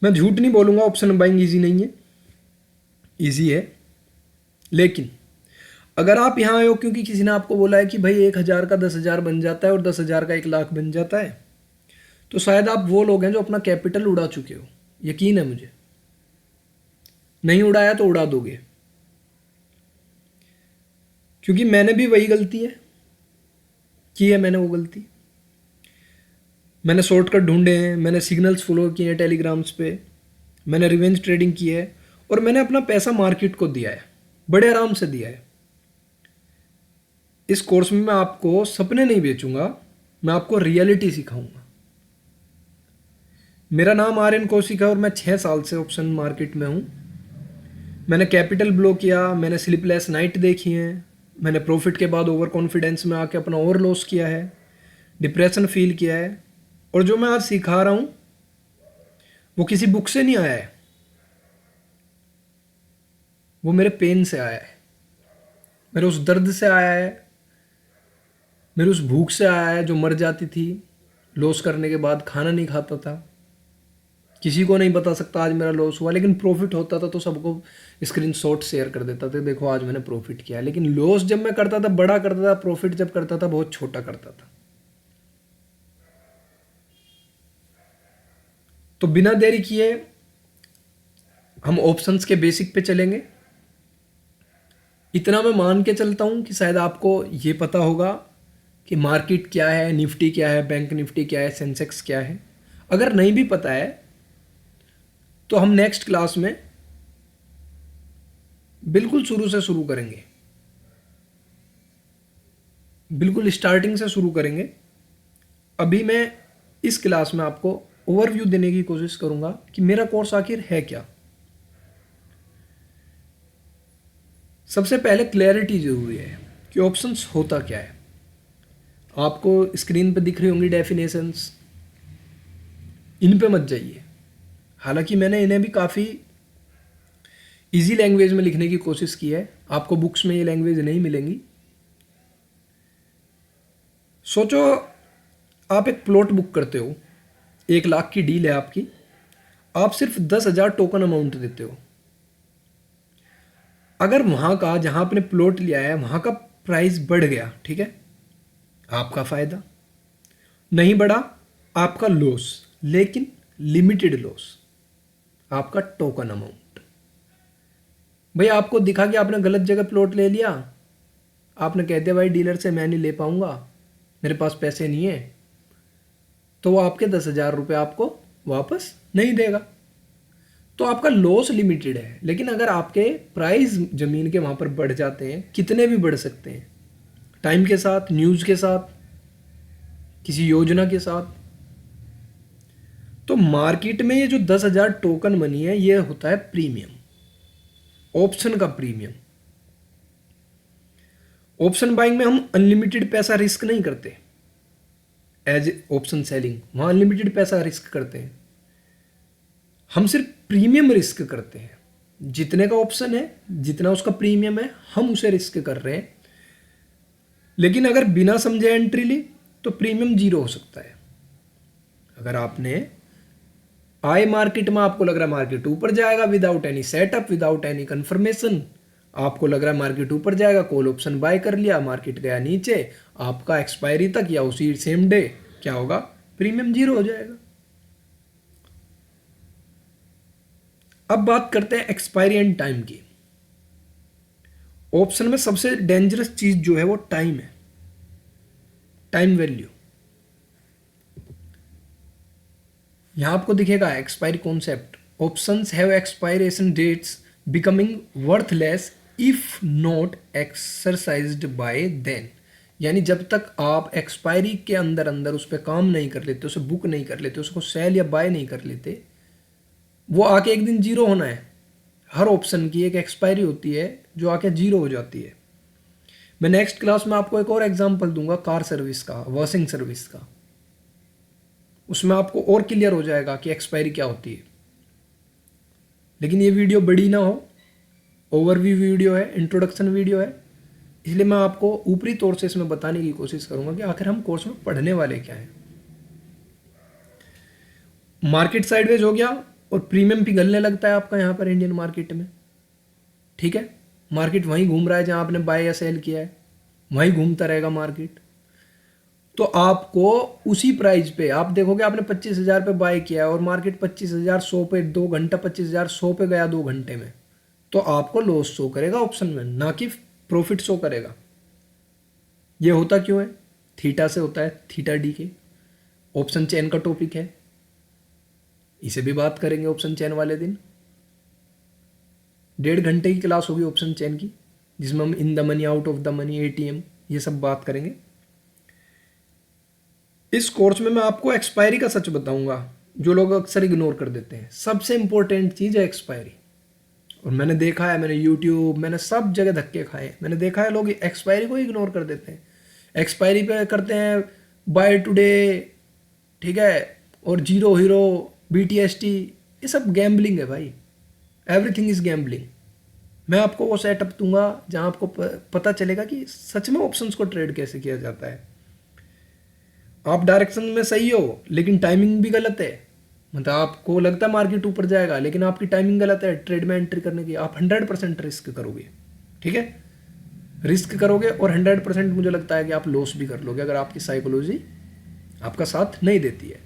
मैं झूठ नहीं बोलूँगा ऑप्शन बाइंग ईजी नहीं है, ईजी है। लेकिन अगर आप यहाँ आए हो क्योंकि किसी ने आपको बोला है कि भाई 1,000 का 10,000 बन जाता है और 10,000 का 1,00,000 बन जाता है, तो शायद आप वो लोग हैं जो अपना कैपिटल उड़ा चुके हो। यकीन है मुझे, नहीं उड़ाया तो उड़ा दोगे, क्योंकि मैंने भी वही गलती है की है। मैंने वो गलती, मैंने शॉर्टकट ढूंढे हैं, मैंने सिग्नल्स फॉलो किए हैं टेलीग्राम्स पे, मैंने रिवेंज ट्रेडिंग की है और मैंने अपना पैसा मार्केट को दिया है, बड़े आराम से दिया है। इस कोर्स में मैं आपको सपने नहीं बेचूंगा, मैं आपको रियलिटी सिखाऊंगा। मेरा नाम आर्यन कौशिक है और मैं 6 साल से ऑप्शन मार्केट में हूँ। मैंने कैपिटल ब्लो किया, मैंने स्लीपलेस नाइट देखी हैं, मैंने प्रॉफिट के बाद ओवर कॉन्फिडेंस में आके अपना और लॉस किया है, डिप्रेशन फील किया है। और जो मैं आज सिखा रहा हूँ वो किसी बुक से नहीं आया है, वो मेरे पेन से आया है, मेरे उस दर्द से आया है, मेरी उस भूख से आया है जो मर जाती थी लॉस करने के बाद, खाना नहीं खाता था। किसी को नहीं बता सकता आज मेरा लॉस हुआ, लेकिन प्रॉफिट होता था तो सबको स्क्रीनशॉट शेयर कर देता था, देखो आज मैंने प्रॉफिट किया। लेकिन लॉस जब मैं करता था बड़ा करता था, प्रॉफिट जब करता था बहुत छोटा करता था। तो बिना देरी किए हम ऑप्शंस के बेसिक पे चलेंगे। इतना मैं मान के चलता हूं कि शायद आपको ये पता होगा कि मार्केट क्या है, निफ्टी क्या है, बैंक निफ्टी क्या है, सेंसेक्स क्या है। अगर नहीं भी पता है तो हम नेक्स्ट क्लास में बिल्कुल शुरू से शुरू करेंगे, बिल्कुल स्टार्टिंग से शुरू करेंगे। अभी मैं इस क्लास में आपको ओवरव्यू देने की कोशिश करूंगा कि मेरा कोर्स आखिर है क्या। सबसे पहले क्लैरिटी जरूरी है कि ऑप्शंस होता क्या है। आपको स्क्रीन पे दिख रही होंगी डेफिनेशंस, इन पे मत जाइए। हालांकि मैंने इन्हें भी काफ़ी इजी लैंग्वेज में लिखने की कोशिश की है, आपको बुक्स में ये लैंग्वेज नहीं मिलेंगी। सोचो आप एक प्लॉट बुक करते हो, 1,00,000 की डील है आपकी, आप सिर्फ 10,000 टोकन अमाउंट देते हो। अगर वहाँ का जहाँ आपने प्लॉट लिया है वहाँ का प्राइस बढ़ गया, ठीक है, आपका फ़ायदा। नहीं बढ़ा, आपका लॉस, लेकिन लिमिटेड लॉस, आपका टोकन अमाउंट। भाई आपको दिखा कि आपने गलत जगह प्लॉट ले लिया, आपने कह दिया भाई डीलर से मैं नहीं ले पाऊंगा, मेरे पास पैसे नहीं है, तो वो आपके 10,000 रुपये आपको वापस नहीं देगा। तो आपका लॉस लिमिटेड है। लेकिन अगर आपके प्राइस ज़मीन के वहाँ पर बढ़ जाते हैं, कितने भी बढ़ सकते हैं, टाइम के साथ, न्यूज़ के साथ, किसी योजना के साथ, तो मार्केट में ये जो 10,000 टोकन मनी है ये होता है प्रीमियम, ऑप्शन का प्रीमियम। ऑप्शन बाइंग में हम अनलिमिटेड पैसा रिस्क नहीं करते, एज ऑप्शन सेलिंग वहाँ अनलिमिटेड पैसा रिस्क करते हैं। हम सिर्फ प्रीमियम रिस्क करते हैं, जितने का ऑप्शन है, जितना उसका प्रीमियम है, हम उसे रिस्क कर रहे हैं। लेकिन अगर बिना समझे एंट्री ली तो प्रीमियम 0 हो सकता है। अगर आपने आए मार्केट में, आपको लग रहा है मार्केट ऊपर जाएगा without any setup, without any confirmation, आपको लग रहा है मार्केट ऊपर जाएगा, कॉल ऑप्शन बाय कर लिया, मार्केट गया नीचे, आपका एक्सपायरी तक या उसी सेम डे क्या होगा, प्रीमियम 0 हो जाएगा। अब बात करते हैं एक्सपायरी एंड टाइम की। ऑप्शन में सबसे डेंजरस चीज जो है वो टाइम है, टाइम वैल्यू। यहां आपको दिखेगा expiry concept, options have expiration dates becoming worthless if not exercised by then. यानी जब तक आप एक्सपायरी के अंदर अंदर उस पर काम नहीं कर लेते, उसे बुक नहीं कर लेते, उसको सेल या बाय नहीं कर लेते, वो आके एक दिन 0 होना है। हर ऑप्शन की एक एक्सपायरी होती है जो आके 0 हो जाती है। मैं नेक्स्ट क्लास में आपको एक और एग्जांपल दूंगा कार सर्विस का, वॉशिंग सर्विस का, उसमें आपको और क्लियर हो जाएगा कि एक्सपायरी क्या होती है। लेकिन ये वीडियो बड़ी ना हो, ओवरव्यू वीडियो है, इंट्रोडक्शन वीडियो है, इसलिए मैं आपको ऊपरी तौर से इसमें बताने की कोशिश करूंगा कि आखिर हम कोर्स में पढ़ने वाले क्या हैं। मार्केट साइडवेज हो गया और प्रीमियम पिघलने लगता है आपका यहाँ पर इंडियन मार्केट में, ठीक है। मार्केट वहीं घूम रहा है जहाँ आपने बाय या सेल किया है, वहीं घूमता रहेगा मार्केट। तो आपको उसी प्राइस पे आप देखोगे आपने 25,000 पे बाय किया है और मार्केट 25,100 पे 2 घंटा 25,100 पे गया 2 घंटे में, तो आपको लॉस शो करेगा ऑप्शन में, ना कि प्रॉफिट शो करेगा। ये होता क्यों है? थीटा से होता है, थीटा डी के। ऑप्शन चेन का टॉपिक है, इसे भी बात करेंगे ऑप्शन चेन वाले दिन। 1.5 घंटे की क्लास होगी ऑप्शन चेन की, जिसमें हम in the money, out of the money, ATM, ये सब बात करेंगे। इस कोर्स में मैं आपको एक्सपायरी का सच बताऊंगा, जो लोग अक्सर इग्नोर कर देते हैं। सबसे इंपॉर्टेंट चीज़ है एक्सपायरी। और मैंने देखा है, मैंने यूट्यूब, मैंने सब जगह धक्के खाए, मैंने देखा है लोग एक्सपायरी को इग्नोर कर देते हैं। एक्सपायरी पे करते हैं बाय टुडे, ठीक है, और जीरो हीरो, BTST, ये सब गैम्बलिंग है भाई। Everything is gambling. मैं आपको वो सेटअप दूंगा जहां आपको पता चलेगा कि सच में ऑप्शंस को ट्रेड कैसे किया जाता है। आप डायरेक्शन में सही हो लेकिन टाइमिंग भी गलत है, मतलब आपको लगता है मार्केट ऊपर जाएगा लेकिन आपकी टाइमिंग गलत है ट्रेड में एंट्री करने की। आप 100% रिस्क करोगे, ठीक है, रिस्क करोगे और 100% मुझे लगता है कि आप लॉस भी कर लोगे अगर आपकी साइकोलॉजी आपका साथ नहीं देती है।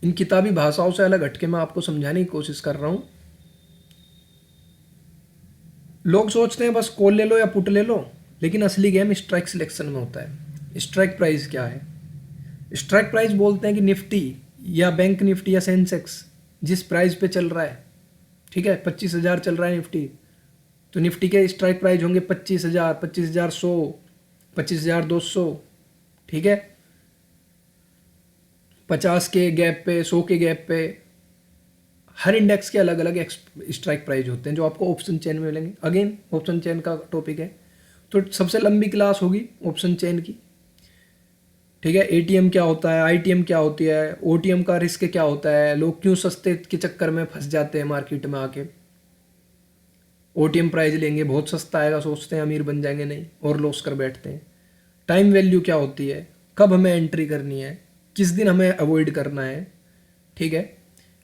इन किताबी भाषाओं से अलग हटके मैं आपको समझाने की कोशिश कर रहा हूं। लोग सोचते हैं बस कॉल ले लो या पुट ले लो, लेकिन असली गेम स्ट्राइक सिलेक्शन में होता है। स्ट्राइक प्राइस क्या है? स्ट्राइक प्राइस बोलते हैं कि निफ्टी या बैंक निफ्टी या सेंसेक्स जिस प्राइस पे चल रहा है, ठीक है, 25,000 चल रहा है निफ्टी, तो निफ्टी के स्ट्राइक प्राइस होंगे 25,000, 25,100, 25,200, ठीक है, 50 के गैप पे, 100 के गैप पे। हर इंडेक्स के अलग अलग स्ट्राइक प्राइस होते हैं जो आपको ऑप्शन चेन में मिलेंगे। अगेन ऑप्शन चेन का टॉपिक है, तो सबसे लंबी क्लास होगी ऑप्शन चेन की, ठीक है। एटीएम क्या होता है, आईटीएम क्या होती है, ओटीएम का रिस्क क्या होता है, लोग क्यों सस्ते के चक्कर में फंस जाते हैं मार्केट में आके। ओटीएम प्राइस लेंगे, बहुत सस्ता आएगा, सोचते हैं अमीर बन जाएंगे, नहीं, और लॉस कर बैठते हैं। टाइम वैल्यू क्या होती है, कब हमें एंट्री करनी है, किस दिन हमें अवॉइड करना है, ठीक है।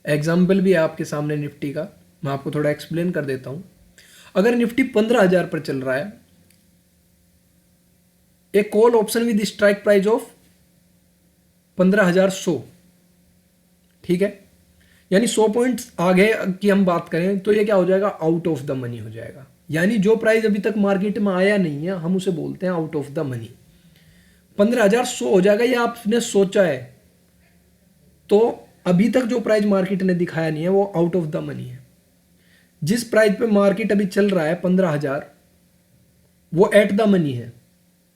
एग्जाम्पल भी है आपके सामने निफ्टी का, मैं आपको थोड़ा एक्सप्लेन कर देता हूँ। अगर निफ्टी 15,000 पर चल रहा है, एक call option with strike price of 15,100, ठीक है, यानी 100 पॉइंट्स आगे की हम बात करें तो ये क्या हो जाएगा, आउट ऑफ द मनी हो जाएगा। यानी जो प्राइस अभी तक मार्केट में आया नहीं है हम उसे बोलते हैं आउट ऑफ द मनी। 15,100 हो जाएगा, ये आपने सोचा है, तो अभी तक जो प्राइस मार्केट ने दिखाया नहीं है वो आउट ऑफ द मनी है। जिस प्राइस पे मार्केट अभी चल रहा है 15,000, वो एट द मनी है,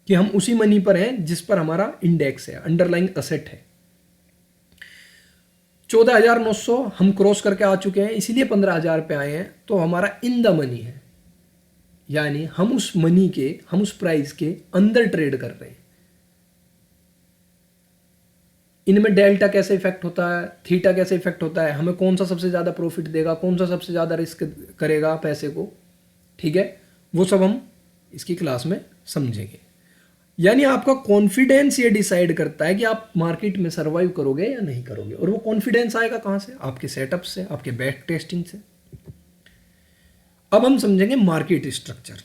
कि हम उसी मनी पर हैं जिस पर हमारा इंडेक्स है, अंडरलाइंग असेट है। 14,900 हम क्रॉस करके आ चुके हैं, इसीलिए 15,000 पे आए हैं, तो हमारा इन द मनी है, यानी हम उस मनी के, हम उस प्राइस के अंदर ट्रेड कर रहे हैं। इनमें डेल्टा कैसे इफेक्ट होता है, थीटा कैसे इफेक्ट होता है, हमें कौन सा सबसे ज़्यादा प्रॉफिट देगा, कौन सा सबसे ज़्यादा रिस्क करेगा पैसे को, ठीक है, वो सब हम इसकी क्लास में समझेंगे। यानी आपका कॉन्फिडेंस ये डिसाइड करता है कि आप मार्केट में सर्वाइव करोगे या नहीं करोगे। और वो कॉन्फिडेंस आएगा कहाँ से? आपके सेटअप से, आपके बैक टेस्टिंग से। अब हम समझेंगे मार्केट स्ट्रक्चर।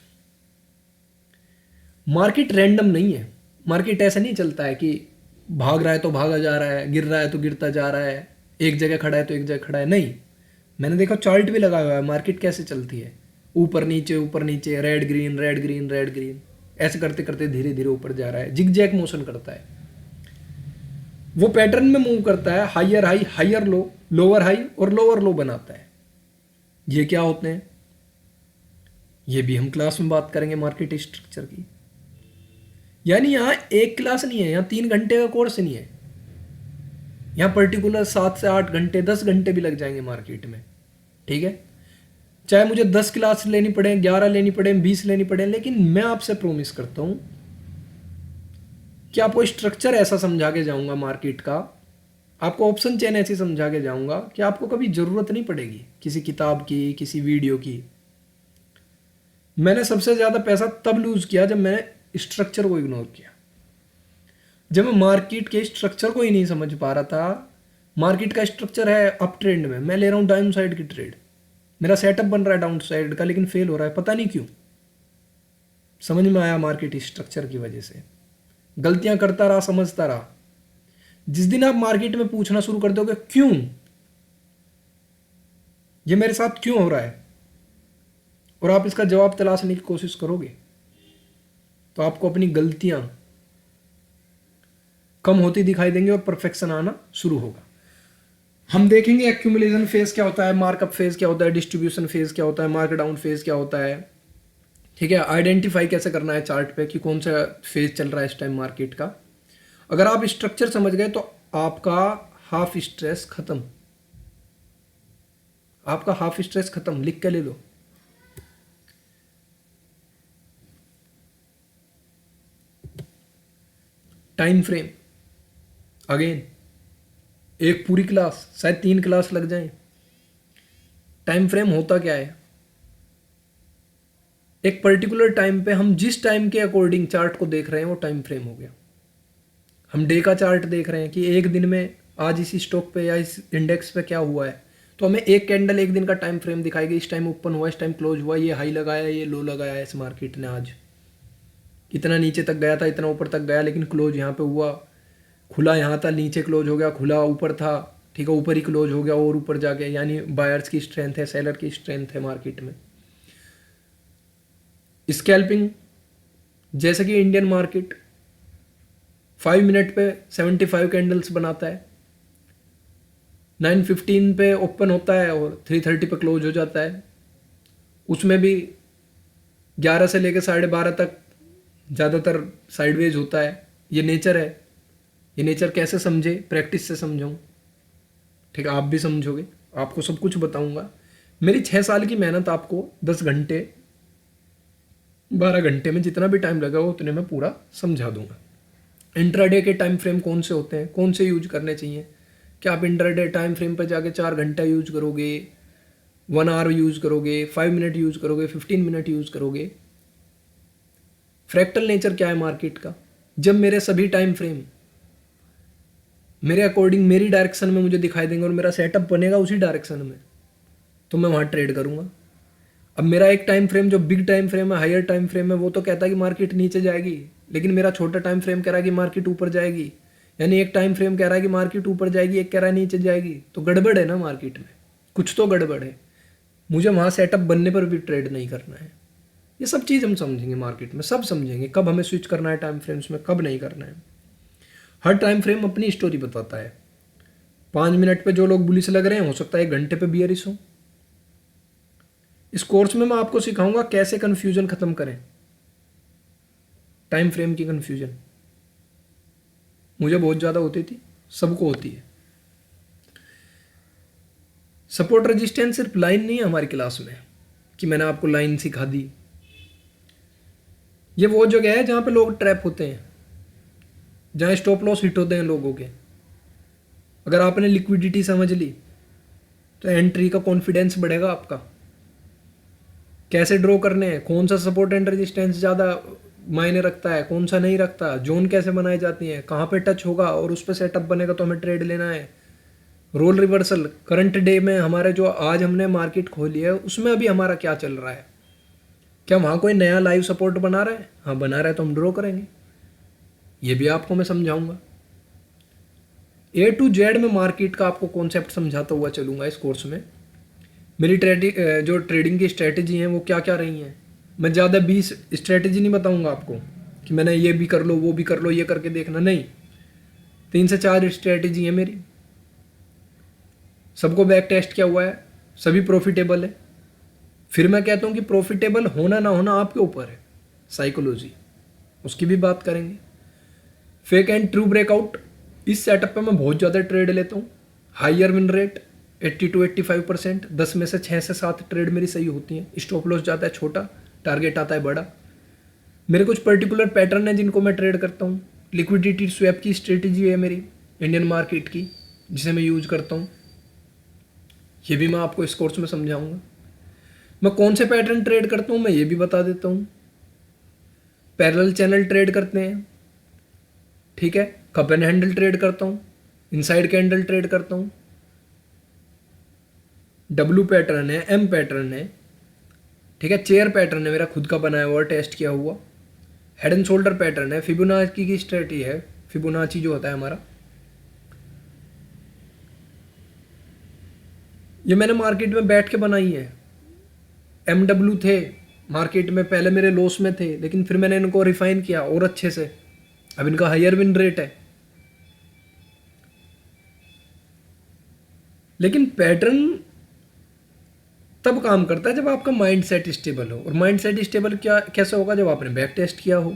मार्केट रैंडम नहीं है। मार्केट ऐसा नहीं चलता है कि भाग रहा है तो भागा जा रहा है, गिर रहा है तो गिरता जा रहा है, एक जगह खड़ा है तो एक जगह खड़ा है, नहीं। मैंने देखा चार्ट भी लगा हुआ है मार्केट कैसे चलती है, ऊपर नीचे, red green, red green, red green, ऐसे करते करते धीरे धीरे ऊपर जा रहा है, जिगजैग मोशन करता है। वो पैटर्न में मूव करता है, higher high, higher low, lower high और लोअर लो बनाता है। ये क्या होते हैं, ये भी हम क्लास में बात करेंगे मार्केट स्ट्रक्चर की। यानी यहाँ एक क्लास नहीं है, यहाँ 3 घंटे का कोर्स नहीं है, यहाँ पर्टिकुलर 7 से 8 घंटे, 10 घंटे भी लग जाएंगे मार्केट में, ठीक है। चाहे मुझे 10 क्लास लेनी पड़े, 11 लेनी पड़े, 20 लेनी पड़े, लेकिन मैं आपसे प्रोमिस करता हूं कि आपको स्ट्रक्चर ऐसा समझा के जाऊंगा मार्केट का, आपको ऑप्शन चेन ऐसी समझा के जाऊंगा कि आपको कभी जरूरत नहीं पड़ेगी किसी किताब की, किसी वीडियो की। मैंने सबसे ज्यादा पैसा तब लूज किया जब मैंने स्ट्रक्चर को इग्नोर किया। जब मैं मार्केट के स्ट्रक्चर को ही नहीं समझ पा रहा था, मार्केट का स्ट्रक्चर है अप ट्रेंड में, मैं ले रहा हूँ डाउन साइड की ट्रेड, मेरा सेटअप बन रहा है डाउन साइड का लेकिन फेल हो रहा है, पता नहीं क्यों। समझ में आया मार्केट स्ट्रक्चर की वजह से, गलतियां करता रहा, समझता रहा। जिस दिन आप मार्केट में पूछना शुरू कर दोगे क्यों, ये मेरे साथ क्यों हो रहा है, और आप इसका जवाब तलाशने की कोशिश करोगे, तो आपको अपनी गलतियां कम होती दिखाई देंगी और परफेक्शन आना शुरू होगा। हम देखेंगे एक्यूमुलेशन फेज क्या होता है, मार्कअप फेज क्या होता है, डिस्ट्रीब्यूशन फेज क्या होता है, मार्केट डाउन फेज क्या होता है। ठीक है, आइडेंटिफाई कैसे करना है चार्ट पे कि कौन सा फेज चल रहा है इस टाइम मार्केट का। अगर आप स्ट्रक्चर समझ गए तो आपका हाफ स्ट्रेस खत्म, आपका हाफ स्ट्रेस खत्म, लिख के ले लो। टाइम फ्रेम, अगेन एक पूरी क्लास, शायद 3 क्लास लग जाए। टाइम फ्रेम होता क्या है, एक पर्टिकुलर टाइम पे हम जिस टाइम के अकॉर्डिंग चार्ट को देख रहे हैं वो टाइम फ्रेम हो गया। हम डे का चार्ट देख रहे हैं कि एक दिन में आज इसी स्टॉक पे या इस इंडेक्स पे क्या हुआ है, तो हमें एक कैंडल एक दिन का टाइम फ्रेम दिखाएगी, इस टाइम ओपन हुआ, इस टाइम क्लोज हुआ, ये हाई लगाया, ये लो लगाया, इस मार्केट ने आज इतना नीचे तक गया था, इतना ऊपर तक गया, लेकिन क्लोज यहाँ पे हुआ, खुला यहाँ था, नीचे क्लोज हो गया, खुला ऊपर था, ठीक है, ऊपर ही क्लोज हो गया और ऊपर जाके, यानी बायर्स की स्ट्रेंथ है, सेलर की स्ट्रेंथ है मार्केट में। स्कैल्पिंग, जैसे कि इंडियन मार्केट 5 मिनट पे 75 कैंडल्स बनाता है, 9:15 पे ओपन होता है और 3:30 पे क्लोज हो जाता है, उसमें भी 11 से लेकर 12:30 तक ज़्यादातर साइडवेज होता है। ये नेचर है, ये नेचर कैसे समझे, प्रैक्टिस से समझाऊँ, ठीक है, आप भी समझोगे, आपको सब कुछ बताऊंगा। मेरी 6 साल की मेहनत आपको 10 घंटे 12 घंटे में जितना भी टाइम लगा उतने में पूरा समझा दूंगा। इंट्राडे के टाइम फ्रेम कौन से होते हैं, कौन से यूज करने चाहिए, क्या आप इंट्राडे टाइम फ्रेम पर जाके 4 घंटा यूज करोगे, 1 आवर यूज करोगे, 5 मिनट यूज करोगे, 15 मिनट यूज करोगे। फ्रैक्टल नेचर क्या है मार्केट का, जब मेरे सभी टाइम फ्रेम मेरे अकॉर्डिंग मेरी डायरेक्शन में मुझे दिखाई देंगे और मेरा सेटअप बनेगा उसी डायरेक्शन में, तो मैं वहाँ ट्रेड करूँगा। अब मेरा एक टाइम फ्रेम जो बिग टाइम फ्रेम है, हायर टाइम फ्रेम है, वो तो कहता है कि मार्केट नीचे जाएगी, लेकिन मेरा छोटा टाइम फ्रेम कह रहा है कि मार्केट ऊपर जाएगी। यानी एक टाइम फ्रेम कह रहा है कि मार्केट ऊपर जाएगी, एक कह रहा है नीचे जाएगी, तो गड़बड़ है ना मार्केट में, कुछ तो गड़बड़ है। मुझे वहाँ सेटअप बनने पर भी ट्रेड नहीं करना है। ये सब चीज़ हम समझेंगे मार्केट में, सब समझेंगे, कब हमें स्विच करना है टाइम फ्रेम्स में, कब नहीं करना है। हर टाइम फ्रेम अपनी स्टोरी बताता है। 5 मिनट पे जो लोग बुलिश लग रहे हैं, हो सकता है 1 घंटे पे बियरिश हो। इस कोर्स में मैं आपको सिखाऊंगा कैसे कन्फ्यूजन खत्म करें, टाइम फ्रेम की कन्फ्यूजन मुझे बहुत ज़्यादा होती थी, सबको होती है। सपोर्ट रेजिस्टेंस सिर्फ लाइन नहीं है हमारी क्लास में कि मैंने आपको लाइन सिखा दी। ये वो जगह है जहाँ पे लोग ट्रैप होते हैं, जहाँ स्टॉप लॉस हिट होते हैं लोगों के। अगर आपने लिक्विडिटी समझ ली तो एंट्री का कॉन्फिडेंस बढ़ेगा आपका, कैसे ड्रॉ करने हैं, कौन सा सपोर्ट एंड रेजिस्टेंस ज़्यादा मायने रखता है, कौन सा नहीं रखता, जोन कैसे बनाई जाती हैं, कहाँ पे टच होगा और उस पर सेटअप बनेगा तो हमें ट्रेड लेना है। रोल रिवर्सल, करंट डे में हमारे जो आज हमने मार्केट खोली है उसमें अभी हमारा क्या चल रहा है, क्या वहाँ कोई नया लाइव सपोर्ट बना रहा है, हाँ बना रहा है तो हम ड्रॉ करेंगे, ये भी आपको मैं समझाऊंगा। A to Z में मार्केट का आपको कॉन्सेप्ट समझाता हुआ चलूंगा इस कोर्स में। मेरी जो ट्रेडिंग की स्ट्रैटेजी हैं वो क्या क्या रही हैं। मैं ज़्यादा 20 स्ट्रैटेजी नहीं बताऊंगा आपको कि मैंने ये भी कर लो वो भी कर लो, ये करके देखना, नहीं। 3 से 4 स्ट्रैटेजी है मेरी, सबको बैक टेस्ट किया हुआ है, सभी प्रॉफिटेबल है। फिर मैं कहता हूँ कि प्रॉफिटेबल होना ना होना आपके ऊपर है, साइकोलॉजी, उसकी भी बात करेंगे। फेक एंड ट्रू ब्रेकआउट, इस सेटअप पे मैं बहुत ज़्यादा ट्रेड लेता हूँ। हायर विन रेट 80 to 85%, 10 में से 6 से 7 ट्रेड मेरी सही होती हैं। स्टॉप लॉस जाता है छोटा, टारगेट आता है बड़ा। मेरे कुछ पर्टिकुलर पैटर्न है जिनको मैं ट्रेड करता हूँ। लिक्विडिटी स्वैप की स्ट्रेटजी है मेरी इंडियन मार्केट की, जिसे मैं यूज करता हूँ, ये भी मैं आपको इस कोर्स में समझाऊंगा। मैं कौन से पैटर्न ट्रेड करता हूँ मैं ये भी बता देता हूँ। पैरेलल चैनल ट्रेड करते हैं, ठीक है, कप एंड हैंडल ट्रेड करता हूँ, इनसाइड कैंडल ट्रेड करता हूँ, डब्लू पैटर्न है, एम पैटर्न है, ठीक है, चेयर पैटर्न है मेरा खुद का बनाया हुआ टेस्ट किया हुआ, हेड एंड शोल्डर पैटर्न है, फिबोनाची की स्ट्रेटजी है, फिबोनाची जो होता है हमारा, ये मैंने मार्केट में बैठ के बनाई है। MW थे मार्केट में, पहले मेरे लॉस में थे, लेकिन फिर मैंने इनको रिफाइन किया और अच्छे से, अब इनका हायर विन रेट है। लेकिन पैटर्न तब काम करता है जब आपका माइंड सेट स्टेबल हो, और माइंड सेट स्टेबल क्या कैसे होगा? जब आपने बैक टेस्ट किया हो,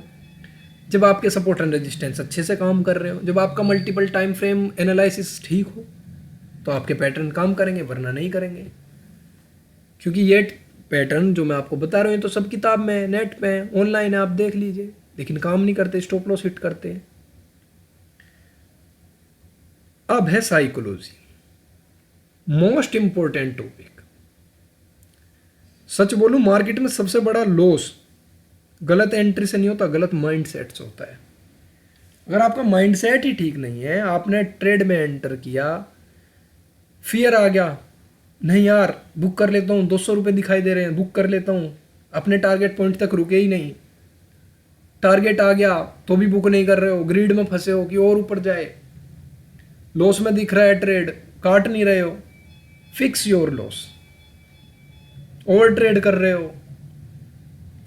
जब आपके सपोर्ट एंड रेजिस्टेंस अच्छे से काम कर रहे हो, जब आपका मल्टीपल टाइम फ्रेम एनालिसिस ठीक हो, तो आपके पैटर्न काम करेंगे, वरना नहीं करेंगे। क्योंकि ये पैटर्न जो मैं आपको बता रहा हूँ तो सब किताब में, नेट पे, ऑनलाइन है, आप देख लीजिए, लेकिन काम नहीं करते, स्टॉप लॉस हिट करते हैं। अब है साइकोलॉजी, मोस्ट इंपॉर्टेंट टॉपिक। सच बोलूं, मार्केट में सबसे बड़ा लॉस गलत एंट्री से नहीं होता, गलत माइंडसेट से होता है। अगर आपका माइंडसेट ही ठीक नहीं है, आपने ट्रेड में एंटर किया, फियर आ गया, नहीं यार बुक कर लेता हूँ, 200 रुपये दिखाई दे रहे हैं, बुक कर लेता हूँ, अपने टारगेट पॉइंट तक रुके ही नहीं, टारगेट आ गया तो भी बुक नहीं कर रहे हो, ग्रीड में फंसे हो कि और ऊपर जाए, लॉस में दिख रहा है ट्रेड, काट नहीं रहे हो, fix your loss. Over trade कर रहे हो,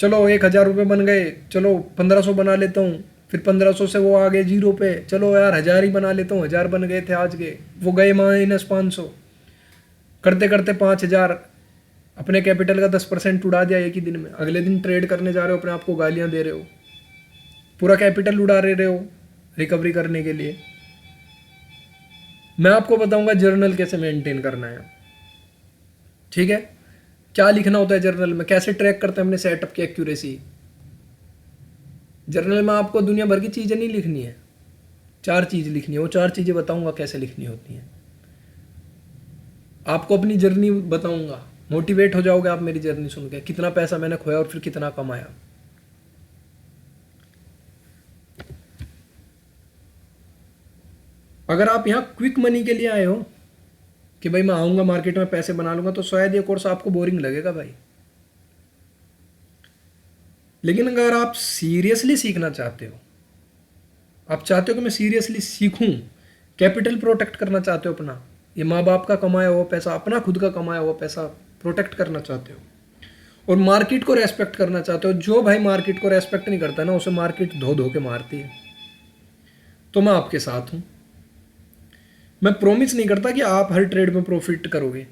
चलो 1000 रुपये बन गए, चलो 1500 बना लेता हूँ, फिर 1500 से वो आ गए 0 पे, चलो यार 1000 ही बना लेता हूँ, 1000 बन गए थे आज के, वो गए -500, करते करते 5000, अपने कैपिटल का 10% उड़ा दिया एक ही दिन में। अगले दिन ट्रेड करने जा रहे हो, अपने आप को गालियां दे रहे हो, पूरा कैपिटल उड़ा रहे हो रिकवरी करने के लिए। मैं आपको बताऊंगा जर्नल कैसे मेंटेन करना है, ठीक है, क्या लिखना होता है जर्नल में, कैसे ट्रैक करते हैं अपने सेटअप की एक्यूरेसी। जर्नल में आपको दुनिया भर की चीज़ें नहीं लिखनी है, 4 चीज़ लिखनी है, वो 4 चीज़ें बताऊंगा कैसे लिखनी होती हैं। आपको अपनी जर्नी बताऊंगा, मोटिवेट हो जाओगे आप मेरी जर्नी सुन के, कितना पैसा मैंने खोया और फिर कितना कमाया। अगर आप यहाँ क्विक मनी के लिए आए हो कि भाई मैं आऊँगा मार्केट में पैसे बना लूँगा, तो शायद ये कोर्स आपको बोरिंग लगेगा भाई। लेकिन अगर आप सीरियसली सीखना चाहते हो, आप चाहते हो कि मैं सीरियसली सीखूं, कैपिटल प्रोटेक्ट करना चाहते हो अपना, ये माँ बाप का कमाया हुआ पैसा, अपना खुद का कमाया हुआ पैसा प्रोटेक्ट करना चाहते हो, और मार्केट को रेस्पेक्ट करना चाहते हो, जो भाई मार्केट को रेस्पेक्ट नहीं करता ना, उसे मार्केट धो धो के मारती है, तो मैं आपके साथ हूँ। मैं प्रॉमिस नहीं करता कि आप हर ट्रेड में प्रॉफिट करोगे,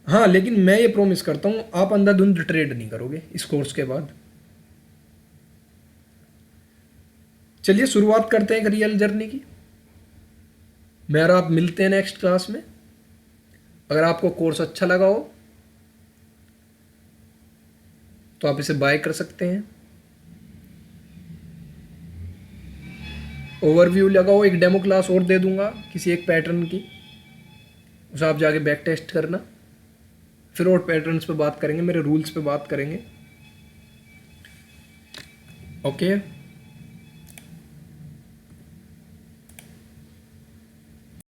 हाँ, लेकिन मैं ये प्रॉमिस करता हूँ आप अंधाधुंध ट्रेड नहीं करोगे इस कोर्स के बाद। चलिए शुरुआत करते हैं एक रियल जर्नी की। मैं और आप मिलते हैं नेक्स्ट क्लास में। अगर आपको कोर्स अच्छा लगा हो तो आप इसे बाय कर सकते हैं। ओवरव्यू लगाओ, एक डेमो क्लास और दे दूंगा किसी एक पैटर्न की, उसे आप जाके बैक टेस्ट करना, फिर और पैटर्न्स पे बात करेंगे, मेरे रूल्स पे बात करेंगे। ओके।